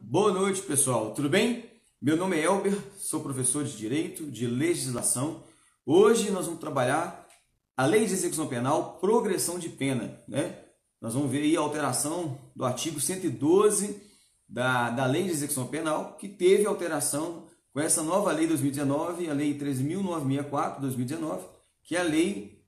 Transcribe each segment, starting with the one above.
Boa noite, pessoal. Tudo bem? Meu nome é Elber, sou professor de Direito, de Legislação. Hoje nós vamos trabalhar a Lei de Execução Penal, progressão de pena, né? Nós vamos ver aí a alteração do artigo 112 da Lei de Execução Penal, que teve alteração com essa nova Lei 2019, a Lei 13.964 de 2019, que é a lei,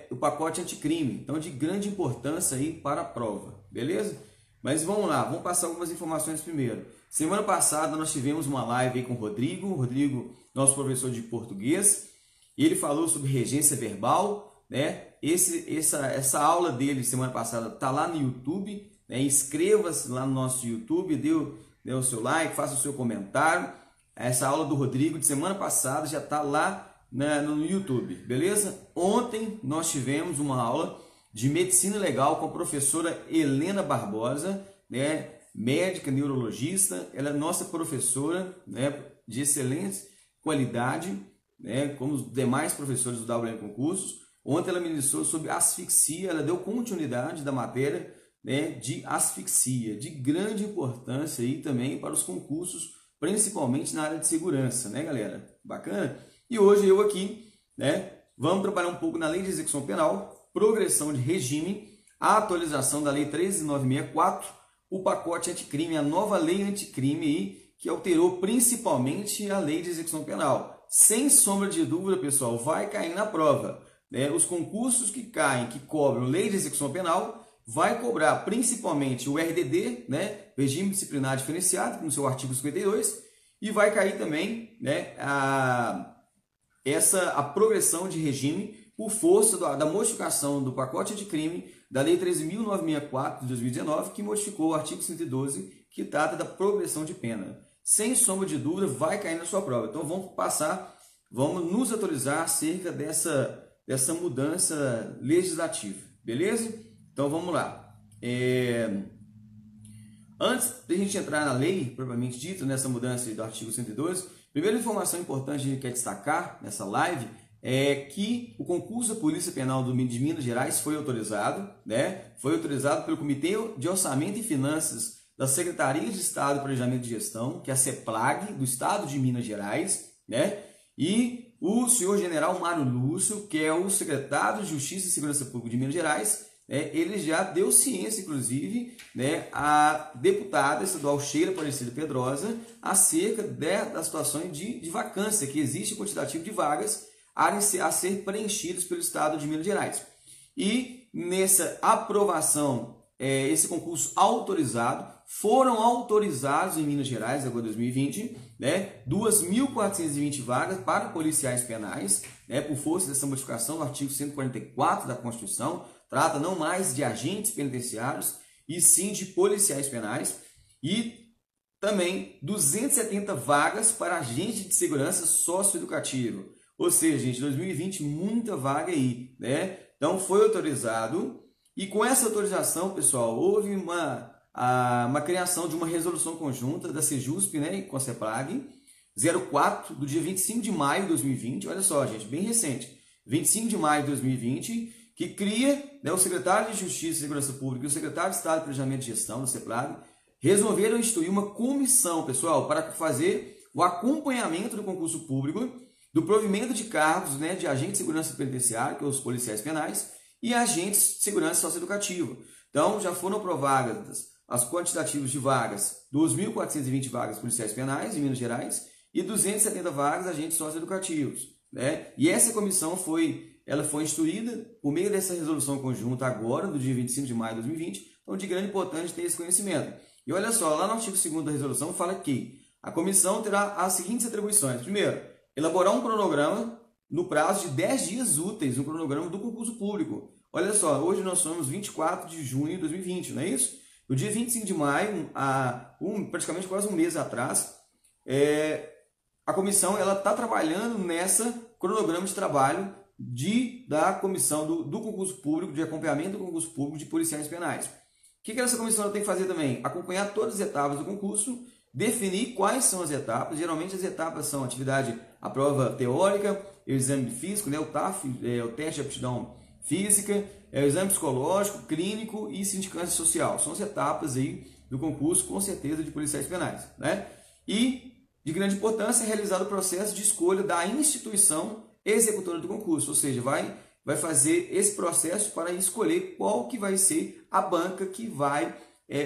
o pacote anticrime. Então, de grande importância aí para a prova, beleza? Mas vamos lá, vamos passar algumas informações primeiro. Semana passada nós tivemos uma live aí com o Rodrigo, nosso professor de português, e ele falou sobre regência verbal, né? Essa aula dele semana passada está lá no YouTube, né? Inscreva-se lá no nosso YouTube, dê o seu like, faça o seu comentário. Essa aula do Rodrigo de semana passada já está lá no YouTube, beleza? Ontem nós tivemos uma aula de medicina legal com a professora Helena Barbosa, né, médica neurologista. Ela é nossa professora, né, de excelente qualidade, né, como os demais professores do WM Concursos. Ontem ela ministrou sobre asfixia, ela deu continuidade da matéria, né, de asfixia, de grande importância aí também para os concursos, principalmente na área de segurança, né, galera? Bacana? E hoje eu aqui, né, vamos trabalhar um pouco na Lei de Execução Penal, progressão de regime, a atualização da Lei 13.964, o pacote anticrime, a nova lei anticrime aí, que alterou principalmente a Lei de Execução Penal. Sem sombra de dúvida, pessoal, vai cair na prova, né? Os concursos que caem, que cobram Lei de Execução Penal, vai cobrar principalmente o RDD, né? Regime Disciplinar Diferenciado, com seu artigo 52, e vai cair também, né, a progressão de regime por força da modificação do pacote anticrime da Lei 13.964 de 2019, que modificou o artigo 112, que trata da progressão de pena. Sem sombra de dúvida, vai cair na sua prova. Então vamos nos atualizar acerca dessa mudança legislativa, beleza? Então vamos lá. Antes de a gente entrar na lei, propriamente dita, nessa mudança do artigo 112, primeira informação importante que a gente quer destacar nessa live é que o concurso da Polícia Penal de Minas Gerais foi autorizado, né? Foi autorizado pelo Comitê de Orçamento e Finanças da Secretaria de Estado de Planejamento e Gestão, que é a CEPLAG, do Estado de Minas Gerais, né? E o senhor general Mário Lúcio, que é o secretário de Justiça e Segurança Pública de Minas Gerais, ele já deu ciência, inclusive, né, à deputada estadual Sheila Aparecida Pedrosa acerca das situações de vacância, que existe quantitativo de vagas a ser preenchidos pelo Estado de Minas Gerais. E nessa aprovação, esse concurso autorizado, foram autorizados em Minas Gerais, agora 2020, né, 2.420 vagas para policiais penais, né, por força dessa modificação do artigo 144 da Constituição. Trata não mais de agentes penitenciários, e sim de policiais penais, e também 270 vagas para agentes de segurança socioeducativo. Ou seja, gente, 2020, muita vaga aí, né? Então, foi autorizado, e com essa autorização, pessoal, houve uma criação de uma resolução conjunta da Sejusp, né, com a CEPLAG, 04, do dia 25 de maio de 2020, olha só, gente, bem recente, 25 de maio de 2020, que cria, né, o secretário de Justiça e Segurança Pública e o secretário de Estado de Planejamento e Gestão, da CEPLAG, resolveram instituir uma comissão, pessoal, para fazer o acompanhamento do concurso público, do provimento de cargos, né, de agentes de segurança penitenciária, que são os policiais penais, e agentes de segurança socioeducativa. Então, já foram aprovadas as quantitativos de vagas, 2.420 vagas policiais penais em Minas Gerais e 270 vagas agentes socioeducativos, né? E essa comissão foi instituída por meio dessa resolução conjunta agora, do dia 25 de maio de 2020, então de grande importância ter esse conhecimento. E olha só, lá no artigo 2º da resolução fala que a comissão terá as seguintes atribuições. Primeiro, elaborar um cronograma no prazo de 10 dias úteis, um cronograma do concurso público. Olha só, hoje nós somos 24 de junho de 2020, não é isso? No dia 25 de maio, praticamente quase um mês atrás, a comissão está trabalhando nessa cronograma de trabalho da comissão do concurso público, de acompanhamento do concurso público de policiais penais. O que essa comissão tem que fazer também? Acompanhar todas as etapas do concurso, definir quais são as etapas. Geralmente as etapas são a prova teórica, o exame físico, né, o TAF, o teste de aptidão física, o exame psicológico, clínico e sindicância social. São as etapas aí do concurso, com certeza, de policiais penais, né? E, de grande importância, é realizado o processo de escolha da instituição executora do concurso, ou seja, vai fazer esse processo para escolher qual que vai ser a banca que vai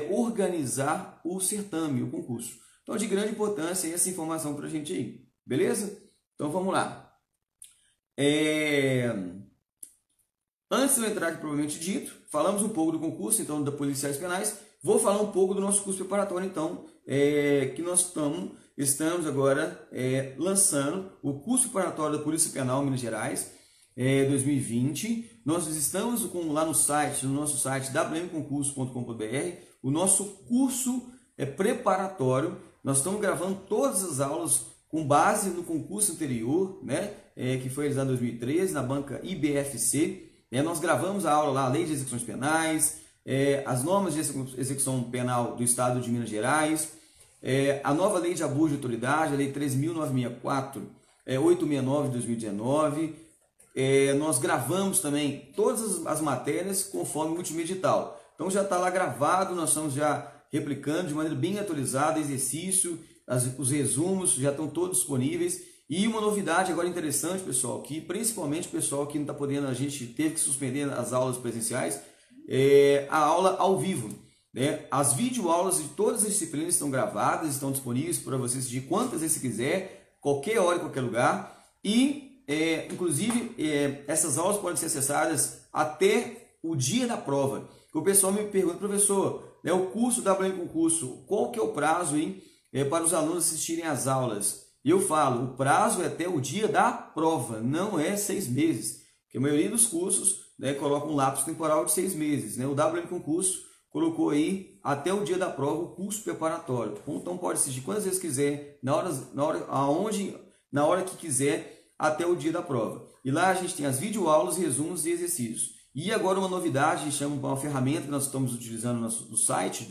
organizar o certame, o concurso. Então, de grande importância, essa informação para a gente aí, beleza? Então, vamos lá. Antes de eu entrar aqui, propriamente dito, falamos um pouco do concurso, então, da policiais penais. Vou falar um pouco do nosso curso preparatório, então, que nós estamos agora lançando o curso preparatório da Polícia Penal Minas Gerais 2020. Nós estamos lá no nosso site wmconcurso.com.br, o nosso curso preparatório. Nós estamos gravando todas as aulas com base no concurso anterior, né, que foi realizado em 2013, na banca IBFC. Nós gravamos a aula lá, a Lei de Execuções Penais, as normas de execução penal do Estado de Minas Gerais, a nova Lei de Abuso de Autoridade, a Lei 13.964, 869 de 2019. Nós gravamos também todas as matérias conforme multimídia digital. Então já está lá gravado, nós estamos já replicando de maneira bem atualizada, exercício, os resumos já estão todos disponíveis. E uma novidade agora interessante, pessoal, que principalmente o pessoal que não está podendo, a gente teve que suspender as aulas presenciais, a aula ao vivo, né? As videoaulas de todas as disciplinas estão gravadas, estão disponíveis para você assistir quantas vezes quiser, qualquer hora, em qualquer lugar. E, inclusive, essas aulas podem ser acessadas até o dia da prova. O pessoal me pergunta, professor, o curso WM Concurso, qual que é o prazo para os alunos assistirem às aulas? E eu falo, o prazo é até o dia da prova, não é 6 meses. Porque a maioria dos cursos coloca um lapso temporal de 6 meses. O WM Concurso colocou aí até o dia da prova o curso preparatório. Então pode assistir quantas vezes quiser, na hora que quiser, até o dia da prova. E lá a gente tem as videoaulas, resumos e exercícios. E agora uma novidade, chama uma ferramenta que nós estamos utilizando no site,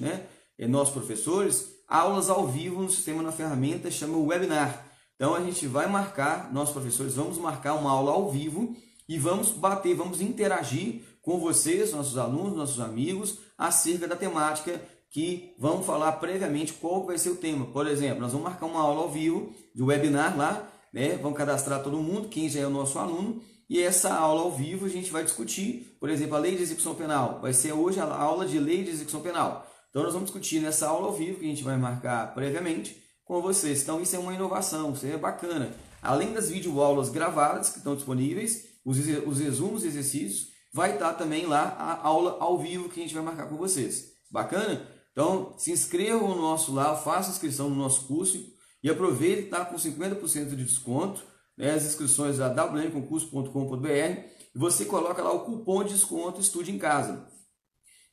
nossos professores, aulas ao vivo no sistema, na ferramenta, chama webinar. Então a gente vai marcar, nós professores vamos marcar uma aula ao vivo e vamos interagir com vocês, nossos alunos, nossos amigos, acerca da temática que vamos falar previamente qual vai ser o tema. Por exemplo, nós vamos marcar uma aula ao vivo de webinar lá, vamos cadastrar todo mundo, quem já é o nosso aluno, e essa aula ao vivo a gente vai discutir, por exemplo, a Lei de Execução Penal. Vai ser hoje a aula de Lei de Execução Penal. Então nós vamos discutir nessa aula ao vivo, que a gente vai marcar previamente com vocês. Então isso é uma inovação, isso é bacana. Além das videoaulas gravadas que estão disponíveis, os resumos e exercícios, vai estar também lá a aula ao vivo que a gente vai marcar com vocês. Bacana? Então se inscrevam no nosso lá, façam inscrição no nosso curso e aproveite que está com 50% de desconto, as inscrições da wmconcurso.com.br, e você coloca lá o cupom de desconto Estude em Casa.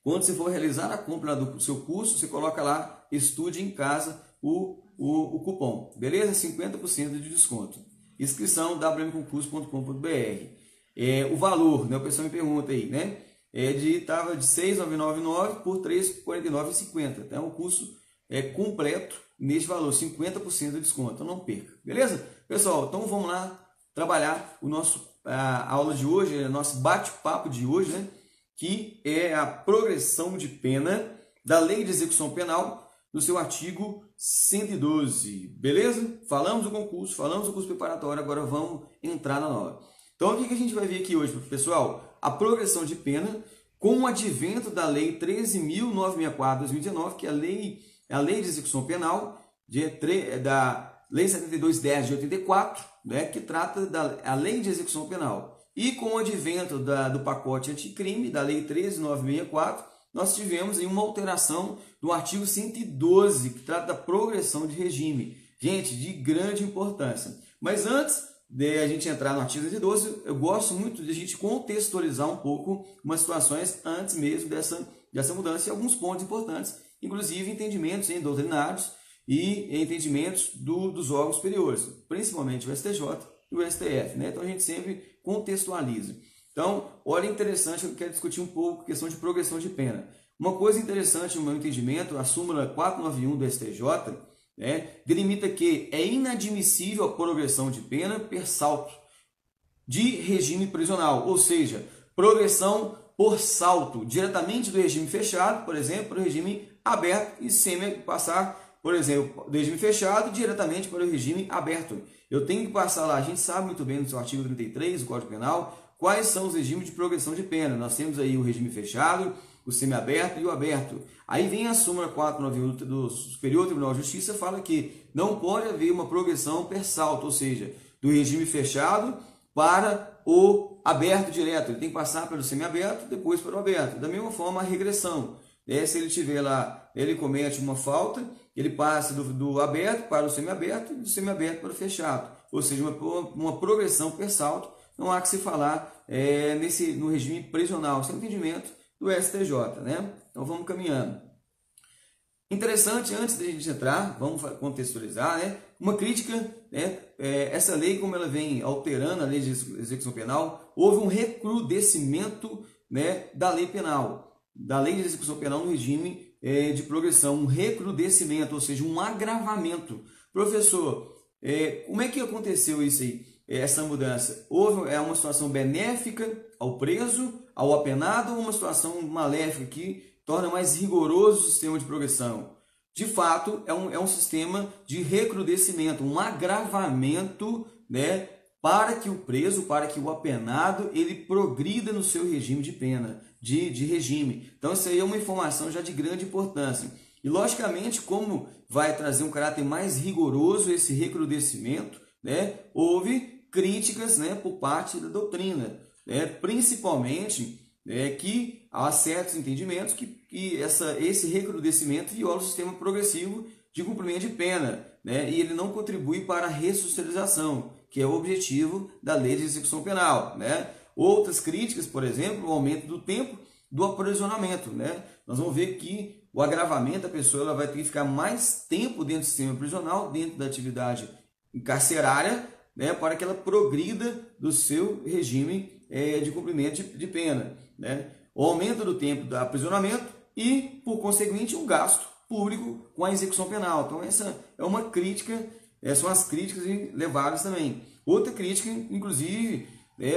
Quando você for realizar a compra do seu curso, você coloca lá Estude em Casa o cupom, beleza? 50% de desconto. Inscrição wmconcurso.com.br. O valor, o pessoal me pergunta aí, estava de R$ 6.999 por R$ 349,50. Então o curso é completo neste valor, 50% de desconto. Então não perca, beleza? Pessoal, então vamos lá trabalhar a aula de hoje, nosso bate-papo de hoje, que é a progressão de pena da Lei de Execução Penal no seu artigo 112, beleza? Falamos do concurso, falamos do curso preparatório, agora vamos entrar na aula. Então o que a gente vai ver aqui hoje, pessoal? A progressão de pena com o advento da Lei 13.964 de 2019, que é a lei de Execução Penal, da Lei 7210 de 84, que trata da Lei de Execução Penal. E com o advento do pacote anticrime, da Lei 13.964, nós tivemos aí uma alteração do artigo 112, que trata da progressão de regime. Gente, de grande importância. Mas antes de a gente entrar no artigo 112, eu gosto muito de a gente contextualizar um pouco umas situações antes mesmo dessa mudança e alguns pontos importantes, inclusive entendimentos doutrinários e entendimentos dos órgãos superiores, principalmente o STJ e o STF. Então a gente sempre contextualiza. Então, olha, interessante, eu quero discutir um pouco a questão de progressão de pena. Uma coisa interessante no meu entendimento, a súmula 491 do STJ, delimita que é inadmissível a progressão de pena per salto de regime prisional, ou seja, progressão por salto diretamente do regime fechado, por exemplo, para o regime aberto e passar, por exemplo, do regime fechado diretamente para o regime aberto. Eu tenho que passar lá, a gente sabe muito bem no seu artigo 33 do Código Penal, quais são os regimes de progressão de pena. Nós temos aí o regime fechado, o semiaberto e o aberto. Aí vem a súmula 491 do Superior Tribunal de Justiça, fala que não pode haver uma progressão per salto, ou seja, do regime fechado para o aberto direto. Ele tem que passar pelo semiaberto, depois para o aberto. Da mesma forma, a regressão. Se ele tiver lá, ele comete uma falta, ele passa do aberto para o semiaberto e do semiaberto para o fechado. Ou seja, uma progressão per salto. Não há que se falar no regime prisional, sem entendimento do STJ, né? Então vamos caminhando. Interessante, antes da gente entrar, vamos contextualizar, né? Uma crítica, né? Essa lei, como ela vem alterando a lei de execução penal, houve um recrudescimento, né, da lei penal, da lei de execução penal no regime de progressão, um recrudescimento, ou seja, um agravamento. Professor, como é que aconteceu isso aí? Essa mudança? Houve uma situação benéfica ao preso, ao apenado, ou uma situação maléfica que torna mais rigoroso o sistema de progressão? De fato, é um sistema de recrudescimento, um agravamento, né, para que o preso, para que o apenado, ele progrida no seu regime de pena, de regime. Então, isso aí é uma informação já de grande importância. E, logicamente, como vai trazer um caráter mais rigoroso esse recrudescimento, né, houve críticas, né, por parte da doutrina, né, principalmente que há certos entendimentos que esse recrudescimento viola o sistema progressivo de cumprimento de pena, né, e ele não contribui para a ressocialização, que é o objetivo da lei de execução penal, né. Outras críticas, por exemplo, o aumento do tempo do aprisionamento, né. Nós vamos ver que o agravamento, a pessoa ela vai ter que ficar mais tempo dentro do sistema prisional, dentro da atividade carcerária, né, para que ela progrida do seu regime de cumprimento de pena, né? O aumento do tempo do aprisionamento e, por conseguinte, um gasto público com a execução penal. Então, essa é uma crítica, são as críticas levadas também. Outra crítica, inclusive,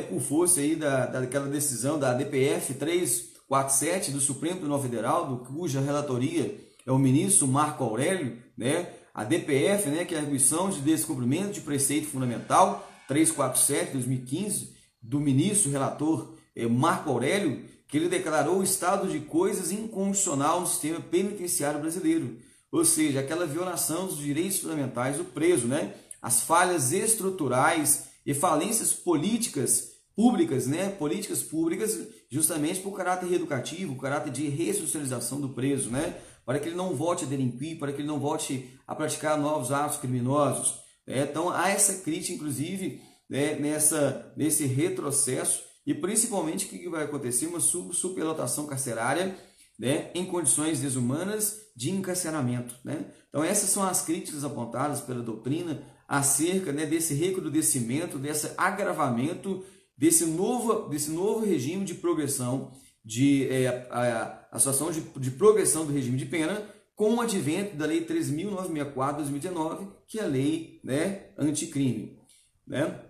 por força aí daquela decisão da DPF 347 do Supremo Tribunal Federal, cuja relatoria é o ministro Marco Aurélio, né? A DPF, né, que é a Arguição de Descumprimento de Preceito Fundamental 347 2015, do ministro relator Marco Aurélio, que ele declarou o estado de coisas inconstitucional no sistema penitenciário brasileiro, ou seja, aquela violação dos direitos fundamentais do preso, né? As falhas estruturais e falências políticas públicas, né? Políticas públicas justamente por caráter reeducativo, caráter de ressocialização do preso, né? Para que ele não volte a delinquir, para que ele não volte a praticar novos atos criminosos. Então, há essa crítica, inclusive, nesse retrocesso, e principalmente o que vai acontecer? Uma superlotação carcerária, né, em condições desumanas de encarceramento, né? Então, essas são as críticas apontadas pela doutrina acerca, né, desse recrudescimento, desse agravamento, desse novo regime de progressão, a situação de progressão do regime de pena, com o advento da Lei 13.964 de 2019, que é a lei, né, anticrime, né?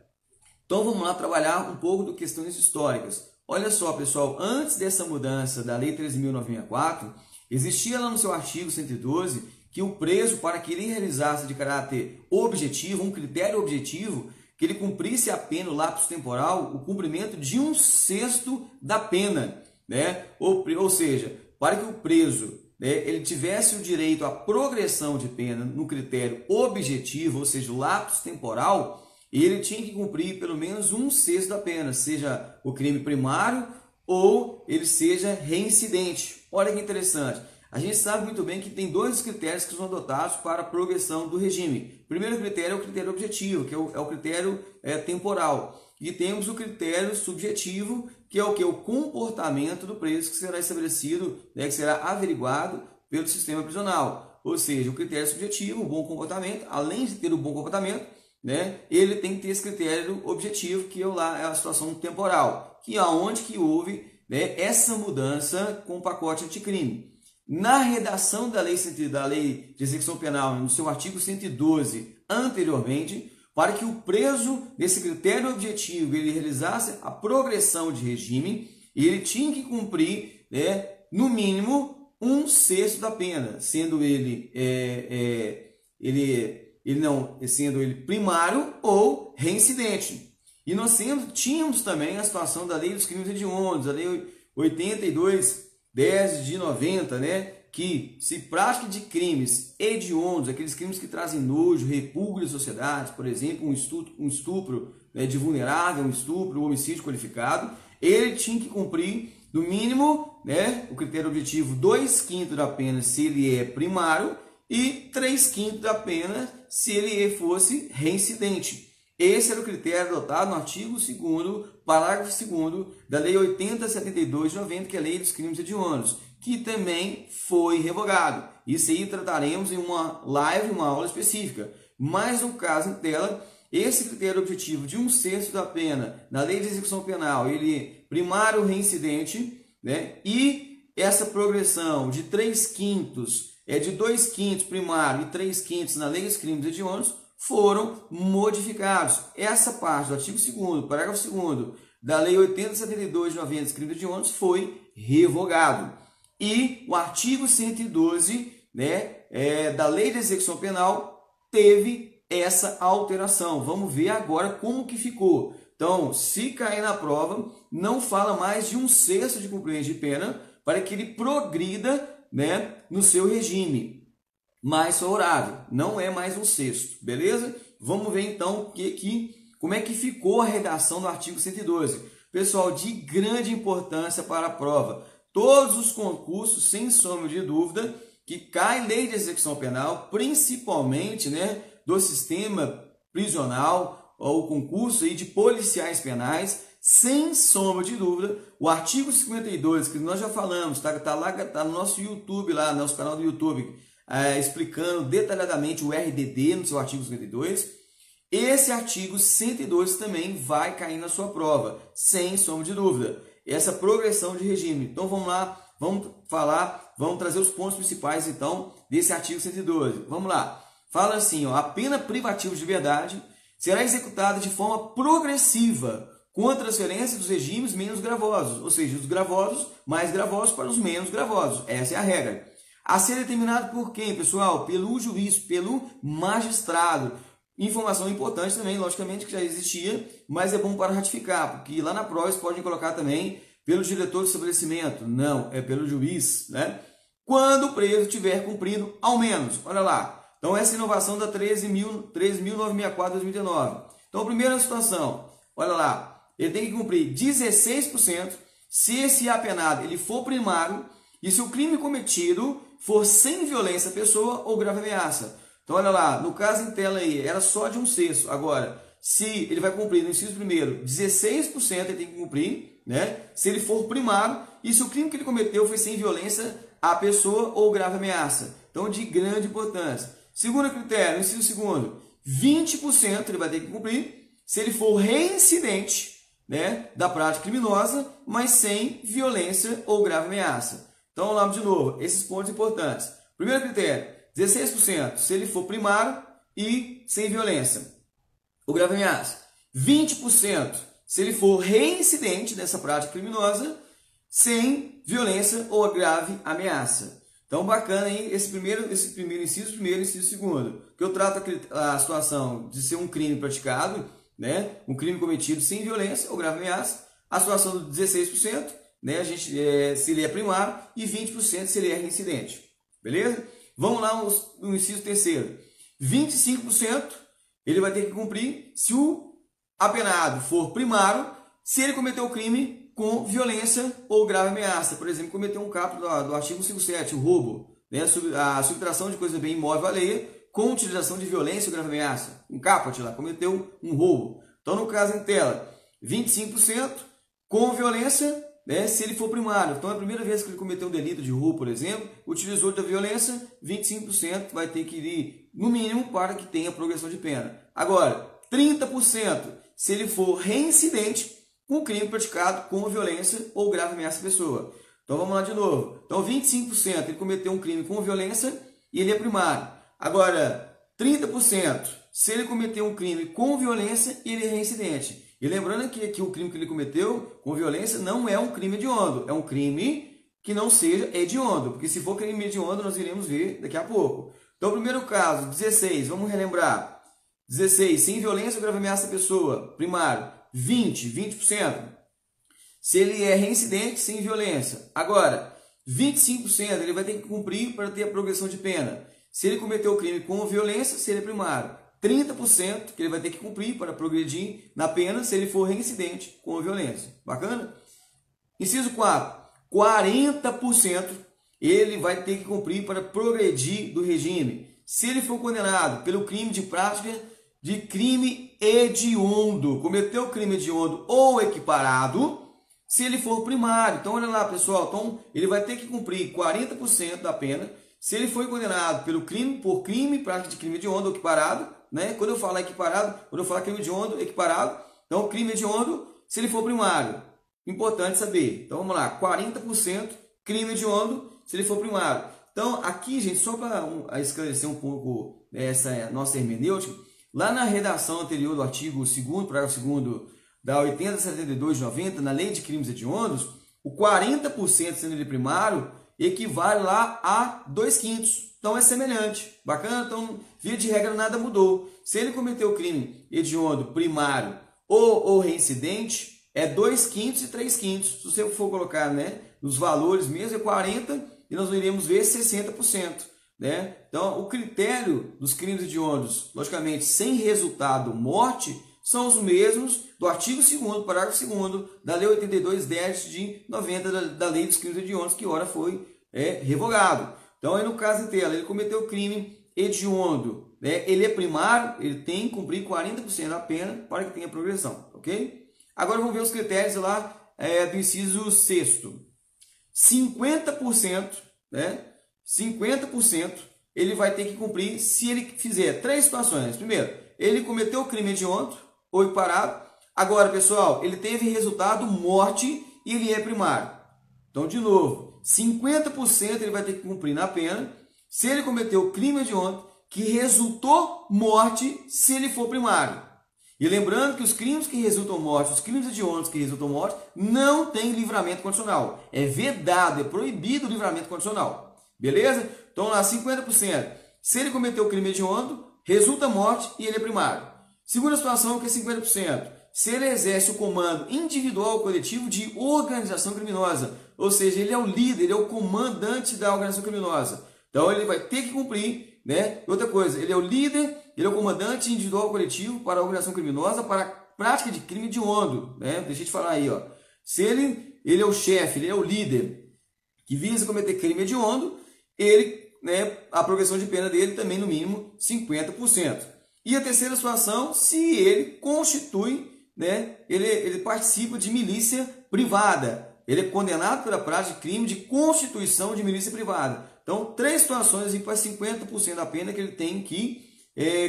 Então vamos lá trabalhar um pouco de questões históricas. Olha só, pessoal, antes dessa mudança da Lei 13.964, existia lá no seu artigo 112 que o preso, para que ele realizasse de caráter objetivo, um critério objetivo, que ele cumprisse a pena, o lapso temporal, o cumprimento de 1/6 da pena, né? Ou seja, para que o preso, né, ele tivesse o direito à progressão de pena no critério objetivo, ou seja, o lapso temporal, ele tinha que cumprir pelo menos 1/6 da pena, seja o crime primário ou ele seja reincidente. Olha que interessante. A gente sabe muito bem que tem dois critérios que são adotados para a progressão do regime. O primeiro critério é o critério objetivo, que é o critério temporal. E temos o critério subjetivo, que é o que? O comportamento do preso, que será estabelecido, né, que será averiguado pelo sistema prisional. Ou seja, o critério subjetivo, o bom comportamento, além de ter o bom comportamento, né, ele tem que ter esse critério objetivo, que é a situação temporal, que é onde que houve, né, essa mudança com o pacote anticrime. Na redação da lei de execução penal, no seu artigo 112, anteriormente, para que o preso, nesse critério objetivo, ele realizasse a progressão de regime, ele tinha que cumprir, né, no mínimo um sexto da pena, sendo ele sendo ele primário ou reincidente. E nós tínhamos também a situação da lei dos crimes hediondos, a lei 82/10 de 90, né? Que se prática de crimes hediondos, aqueles crimes que trazem nojo, repúdio à sociedade, por exemplo, um estupro, né, de vulnerável, um estupro, um homicídio qualificado, ele tinha que cumprir, no mínimo, né, o critério objetivo, 2/5 da pena se ele é primário e 3/5 da pena se ele fosse reincidente. Esse era o critério adotado no artigo 2º, parágrafo 2º da Lei 80/72 de 90, que é a Lei dos Crimes Hediondos, que também foi revogado. Isso aí trataremos em uma live, uma aula específica. Mas no caso em tela, esse critério objetivo de 1/6 da pena na Lei de Execução Penal, ele é primário reincidente, né? E essa progressão de 3/5 de 2/5 primário e 3/5 na Lei dos Crimes Hediondos foram modificados. Essa parte do artigo 2º, parágrafo 2º da Lei 80/72 de 90 dos Crimes Hediondos foi revogado. E o artigo 112, né, da Lei de Execução Penal teve essa alteração. Vamos ver agora como que ficou. Então, se cair na prova, não fala mais de 1/6 de cumprimento de pena para que ele progrida, né, no seu regime mais favorável. Não é mais 1/6, beleza? Vamos ver então como é que ficou a redação do artigo 112. Pessoal, de grande importância para a prova. Todos os concursos, sem sombra de dúvida, que cai lei de execução penal, principalmente, né, do sistema prisional, ou concurso aí de policiais penais, sem sombra de dúvida, o artigo 52, que nós já falamos, tá no nosso YouTube, lá no nosso canal do YouTube, explicando detalhadamente o RDD no seu artigo 52, esse artigo 112 também vai cair na sua prova, sem sombra de dúvida. Essa progressão de regime. Então vamos lá, vamos trazer os pontos principais então desse artigo 112. Vamos lá. Fala assim, ó, a pena privativa de liberdade será executada de forma progressiva com a transferência dos regimes menos gravosos, ou seja, os gravosos mais gravosos para os menos gravosos. Essa é a regra. A ser determinado por quem, pessoal? Pelo juiz, pelo magistrado. Informação importante também, logicamente, que já existia, mas é bom para ratificar, porque lá na prova eles podem colocar também pelo diretor do estabelecimento. Não, é pelo juiz, né? Quando o preso estiver cumprindo ao menos, olha lá. Então essa inovação da 13.964/2019. Então a primeira situação, olha lá, ele tem que cumprir 16% se esse apenado ele for primário e se o crime cometido for sem violência à pessoa ou grave ameaça. Então, olha lá, no caso em tela aí, era só de 1/6. Agora, se ele vai cumprir no inciso primeiro, 16% ele tem que cumprir, né? Se ele for primário e se o crime que ele cometeu foi sem violência à pessoa ou grave ameaça. Então, de grande importância. Segundo critério, inciso segundo, 20% ele vai ter que cumprir se ele for reincidente, né, da prática criminosa, mas sem violência ou grave ameaça. Então, vamos lá de novo, esses pontos importantes. Primeiro critério, 16% se ele for primário e sem violência ou grave ameaça. 20% se ele for reincidente dessa prática criminosa sem violência ou grave ameaça. Então, bacana aí esse primeiro inciso segundo, que eu trato a situação de ser um crime praticado, né, um crime cometido sem violência ou grave ameaça, a situação do 16%, né, se ele é primário, e 20% se ele é reincidente. Beleza? Vamos lá no inciso terceiro. 25% ele vai ter que cumprir se o apenado for primário, se ele cometeu o crime com violência ou grave ameaça. Por exemplo, cometeu um caput do artigo 57, o roubo, né, a subtração de coisa bem imóvel alheia com utilização de violência ou grave ameaça. Um caput lá, cometeu um roubo. Então, no caso em tela, 25% com violência, né, se ele for primário. Então, é a primeira vez que ele cometeu um delito de roubo, por exemplo, utilizou da violência, 25% vai ter que ir, no mínimo, para que tenha progressão de pena. Agora, 30% se ele for reincidente com o crime praticado com violência ou grave ameaça à pessoa. Então, vamos lá de novo. Então, 25% ele cometeu um crime com violência e ele é primário. Agora, 30% se ele cometeu um crime com violência e ele é reincidente. E lembrando que o crime que ele cometeu com violência não é um crime hediondo, é um crime que não seja hediondo, porque se for crime hediondo, nós iremos ver daqui a pouco. Então, primeiro caso, 16, vamos relembrar. 16, sem violência ou grave ameaça à pessoa, primário. 20%. Se ele é reincidente, sem violência. Agora, 25% ele vai ter que cumprir para ter a progressão de pena. Se ele cometeu o crime com violência, se ele é primário. 30% que ele vai ter que cumprir para progredir na pena se ele for reincidente com violência. Bacana? Inciso 4. 40% ele vai ter que cumprir para progredir do regime. Se ele for condenado pelo crime de prática de crime hediondo, cometeu crime hediondo ou equiparado, se ele for primário. Então, olha lá, pessoal, então, ele vai ter que cumprir 40% da pena. Se ele foi condenado pelo crime, por crime, prática de crime hediondo ou equiparado, né? Quando eu falar equiparado, quando eu falar crime hediondo, equiparado, então crime hediondo, se ele for primário. Importante saber. Então, vamos lá, 40% crime hediondo, se ele for primário. Então, aqui, gente, só para esclarecer um pouco essa nossa hermenêutica, lá na redação anterior do artigo 2º, parágrafo 2º da 8072 de 90, na lei de crimes hediondos, o 40% sendo ele primário equivale lá a 2/5. Então é semelhante. Bacana? Então, via de regra, nada mudou. Se ele cometeu o crime hediondo primário ou reincidente, é 2/5 e 3/5. Se você for colocar, né, nos valores mesmo, é 40% e nós iremos ver 60%. Né? Então, o critério dos crimes hediondos, logicamente, sem resultado morte, são os mesmos do artigo 2º, parágrafo 2º da Lei 82/10 de 90 da Lei dos Crimes Hediondos, que ora foi revogado. Então, aí no caso em tela, ele cometeu crime hediondo, né? Ele é primário, ele tem que cumprir 40% da pena para que tenha progressão, ok? Agora vamos ver os critérios lá do inciso 6º. 50%, né? 50% ele vai ter que cumprir se ele fizer 3 situações. Primeiro, ele cometeu o crime hediondo ou equiparado. Agora, pessoal, ele teve resultado morte e ele é primário. Então, de novo, 50% ele vai ter que cumprir na pena se ele cometeu o crime hediondo que resultou morte se ele for primário. E lembrando que os crimes que resultam morte, os crimes hediondos que resultam morte, não tem livramento condicional. É vedado, é proibido o livramento condicional. Beleza? Então, lá, 50%. Se ele cometeu o crime hediondo, resulta morte e ele é primário. Segunda situação, que é 50%. Se ele exerce o comando individual ou coletivo de organização criminosa, ou seja, ele é o líder, ele é o comandante da organização criminosa. Então, ele vai ter que cumprir, né? Outra coisa, ele é o líder, ele é o comandante individual ou coletivo para a organização criminosa, para a prática de crime hediondo, né? Deixa eu te falar aí, ó. Se ele é o chefe, ele é o líder que visa cometer crime hediondo, ele, né, a progressão de pena dele também no mínimo 50%. E a terceira situação, se ele constitui, né, ele participa de milícia privada. Ele é condenado pela prática de crime de constituição de milícia privada. Então, 3 situações para 50% da pena que ele tem que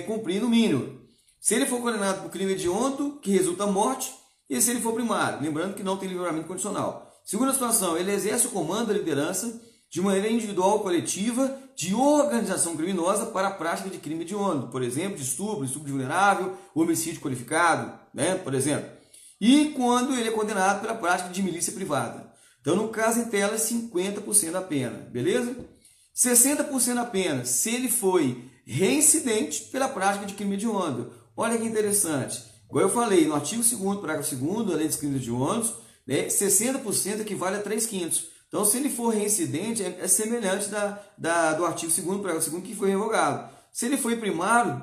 cumprir no mínimo. Se ele for condenado por crime hediondo, que resulta morte, e se ele for primário, lembrando que não tem livramento condicional. Segunda situação, ele exerce o comando da liderança de maneira individual ou coletiva de organização criminosa para a prática de crime hediondo, por exemplo, de estupro de vulnerável, homicídio qualificado, né, por exemplo. E quando ele é condenado pela prática de milícia privada. Então, no caso em tela, é 50% da pena, beleza? 60% da pena se ele foi reincidente pela prática de crime hediondo. Olha que interessante. Igual eu falei, no artigo 2º, parágrafo 2º da Lei dos Crimes Hediondos, né, 60% equivale a 3/5. Então, se ele for reincidente, é semelhante do artigo 2º, parágrafo 2º, que foi revogado. Se ele foi primário,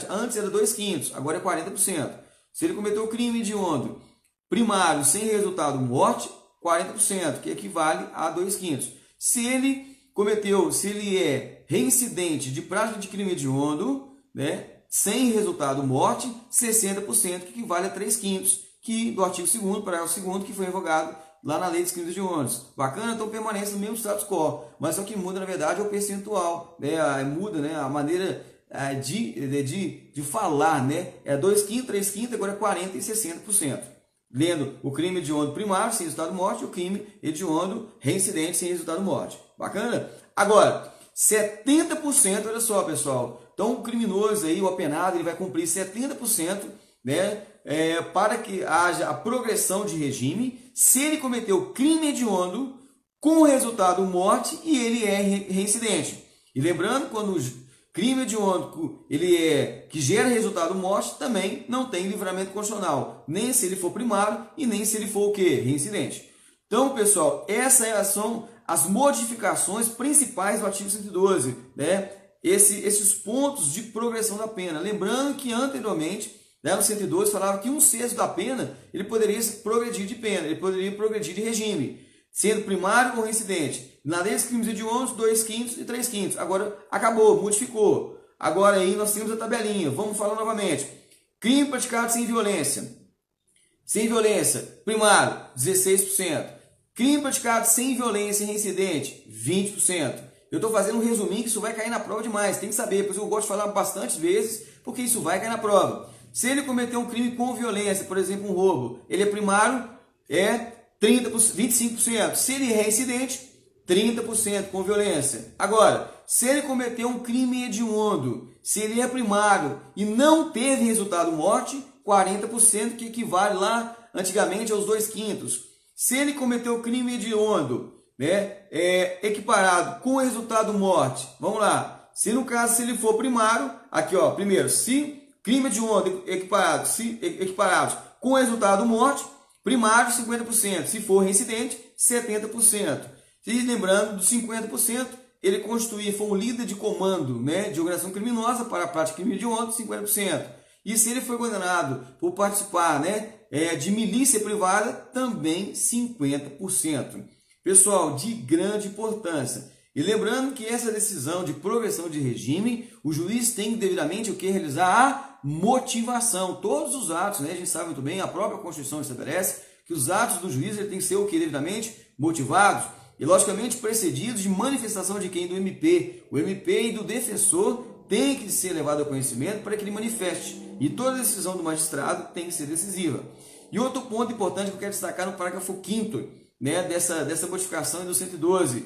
antes era 2/5, agora é 40%. Se ele cometeu crime hediondo primário sem resultado morte, 40%, que equivale a 2/5. Se ele é reincidente de prática de crime hediondo, né, sem resultado morte, 60%, que equivale a 3/5, que do artigo 2º, parágrafo 2º, que foi revogado lá na lei dos crimes hediondos. Bacana? Então permanece no mesmo status quo, mas só que muda, na verdade, é o percentual, né? Muda, né, a maneira de falar, né? É 2/5, 3/5, agora é 40% e 60%. Lendo o crime hediondo primário sem resultado morte, o crime hediondo reincidente sem resultado morte. Bacana? Agora, 70%, olha só, pessoal. Então o criminoso aí, o apenado, ele vai cumprir 70%, né? Para que haja a progressão de regime. Se ele cometeu crime hediondo com resultado morte e ele é reincidente. E lembrando, quando o crime hediondo que gera resultado morte, também não tem livramento constitucional, nem se ele for primário e nem se ele for o quê? Reincidente. Então, pessoal, essas são as modificações principais do artigo 112, né? Esses pontos de progressão da pena. Lembrando que anteriormente, né, no 112 falava que 1/6 da pena ele poderia progredir de pena, ele poderia progredir de regime, sendo primário ou reincidente. Na lei dos crimes hediondos, 2/5 e 3/5. Agora acabou, modificou. Agora aí nós temos a tabelinha. Vamos falar novamente. Crime praticado sem violência. Sem violência, primário, 16%. Crime praticado sem violência reincidente, 20%. Eu estou fazendo um resuminho que isso vai cair na prova demais. Tem que saber, por isso eu gosto de falar bastantes vezes, porque isso vai cair na prova. Se ele cometer um crime com violência, por exemplo, um roubo, ele é primário, é 25%. Se ele é reincidente, 30% com violência. Agora, se ele cometer um crime hediondo, se ele é primário e não teve resultado morte, 40%, que equivale lá antigamente aos 2/5. Se ele cometeu crime hediondo, né, equiparado com resultado morte, vamos lá. Se no caso, se ele for primário, aqui ó, primeiro, se crime hediondo equiparados com resultado morte, primário 50%, se for reincidente, 70%. E lembrando, dos 50%, ele constituir, foi um líder de comando, né, de organização criminosa para a prática de crime hediondo, 50%. E se ele foi condenado por participar, né, de milícia privada, também 50%. Pessoal, de grande importância. E lembrando que essa decisão de progressão de regime, o juiz tem devidamente o que realizar a motivação. Todos os atos, né, a gente sabe muito bem, a própria Constituição estabelece que os atos do juiz ele tem que ser o que devidamente motivados e logicamente precedidos de manifestação de quem? Do MP. O MP e do defensor tem que ser levado ao conhecimento para que ele manifeste. E toda decisão do magistrado tem que ser decisiva. E outro ponto importante que eu quero destacar no parágrafo 5º, né, dessa modificação do 112.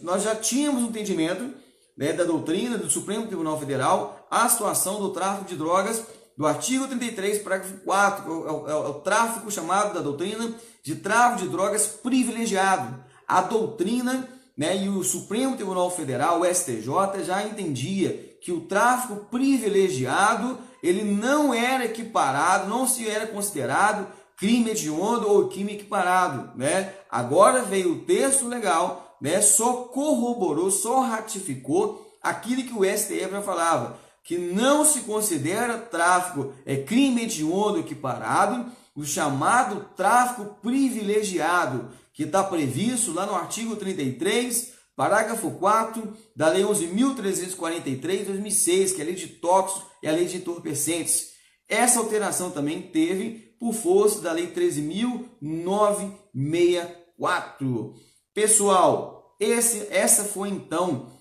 Nós já tínhamos um entendimento, né, da doutrina do Supremo Tribunal Federal, a situação do tráfico de drogas, do artigo 33, parágrafo 4, é o tráfico chamado da doutrina de tráfico de drogas privilegiado. A doutrina, né, e o Supremo Tribunal Federal, o STJ, já entendia que o tráfico privilegiado ele não era equiparado, não se era considerado crime hediondo ou crime equiparado, né? Agora veio o texto legal, né? Só corroborou, só ratificou aquilo que o STF já falava, que não se considera tráfico crime hediondo equiparado, o chamado tráfico privilegiado, que está previsto lá no artigo 33, parágrafo 4 da Lei 11.343 de 2006, que é a Lei de Tóxicos e a Lei de Entorpecentes. Essa alteração também teve por força da Lei 13.964. Pessoal, essa foi então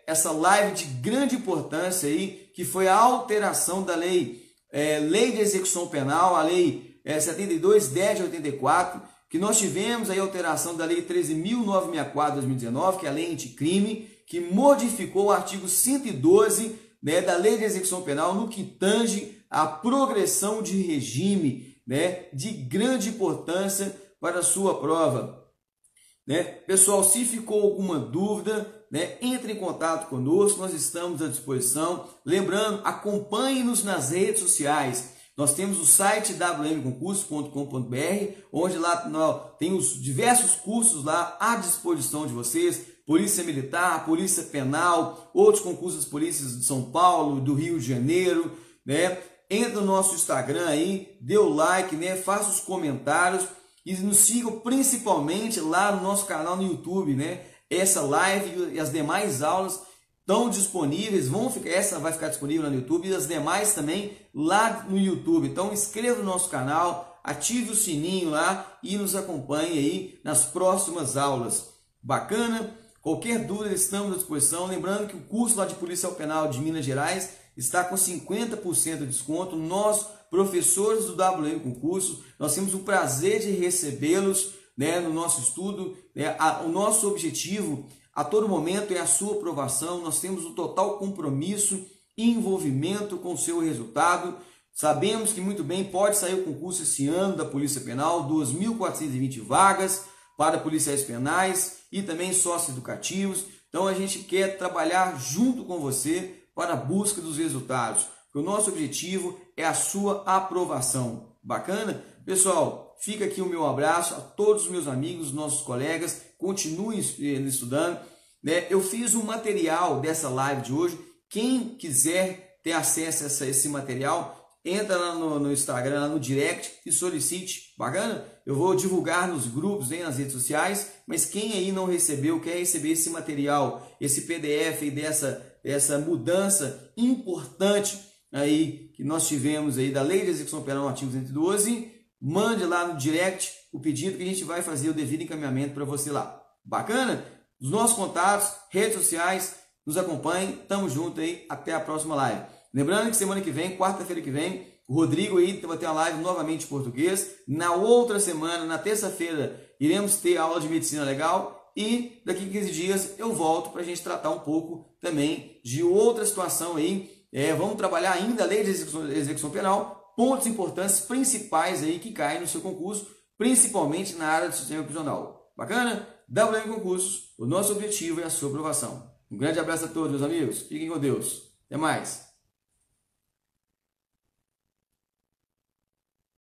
essa live de grande importância aí, que foi a alteração da Lei de Execução Penal, a Lei 72/10/84, que nós tivemos aí a alteração da Lei 13.964 de 2019, que é a Lei Anticrime, que modificou o artigo 112, né, da Lei de Execução Penal no que tange a progressão de regime, né, de grande importância para a sua prova. Né? Pessoal, se ficou alguma dúvida, né, entre em contato conosco, nós estamos à disposição. Lembrando, acompanhe-nos nas redes sociais. Nós temos o site wmconcurso.com.br, onde lá tem os diversos cursos lá à disposição de vocês. Polícia Militar, Polícia Penal, outros concursos das polícias de São Paulo, do Rio de Janeiro, né? Entra no nosso Instagram aí, dê o like, né? Faça os comentários e nos sigam principalmente lá no nosso canal no YouTube, né? Essa live e as demais aulas estão disponíveis, essa vai ficar disponível lá no YouTube e as demais também lá no YouTube. Então inscreva no nosso canal, ative o sininho lá e nos acompanhe aí nas próximas aulas. Bacana? Qualquer dúvida estamos à disposição. Lembrando que o curso lá de Policial Penal de Minas Gerais está com 50% de desconto. Nós, professores do WM Concurso, nós temos o prazer de recebê-los, né, no nosso estudo. Né? O nosso objetivo a todo momento é a sua aprovação. Nós temos um total compromisso e envolvimento com o seu resultado. Sabemos que muito bem pode sair o concurso esse ano da Polícia Penal, 2.420 vagas para policiais penais e também socioeducativos. Então a gente quer trabalhar junto com você para a busca dos resultados. O nosso objetivo é a sua aprovação. Bacana? Pessoal, fica aqui o meu abraço a todos os meus amigos, nossos colegas. Continuem estudando. Eu fiz um material dessa live de hoje. Quem quiser ter acesso a esse material, entra lá no Instagram, lá no direct e solicite. Bacana? Eu vou divulgar nos grupos, nas redes sociais, mas quem aí não recebeu, quer receber esse material, esse PDF aí dessa mudança importante aí que nós tivemos aí da Lei de Execução Penal no artigo 112, mande lá no direct o pedido que a gente vai fazer o devido encaminhamento para você lá. Bacana? Os nossos contatos, redes sociais, nos acompanhem, tamo junto aí, até a próxima live. Lembrando que semana que vem, quarta-feira que vem, o Rodrigo aí vai ter uma live novamente em português. Na outra semana, na terça-feira, iremos ter aula de medicina legal e daqui a 15 dias eu volto para a gente tratar um pouco também de outra situação aí. Vamos trabalhar ainda a lei de execução penal, pontos importantes, principais aí que caem no seu concurso, principalmente na área do sistema prisional. Bacana? WM Concursos, o nosso objetivo é a sua aprovação. Um grande abraço a todos, meus amigos. Fiquem com Deus. Até mais.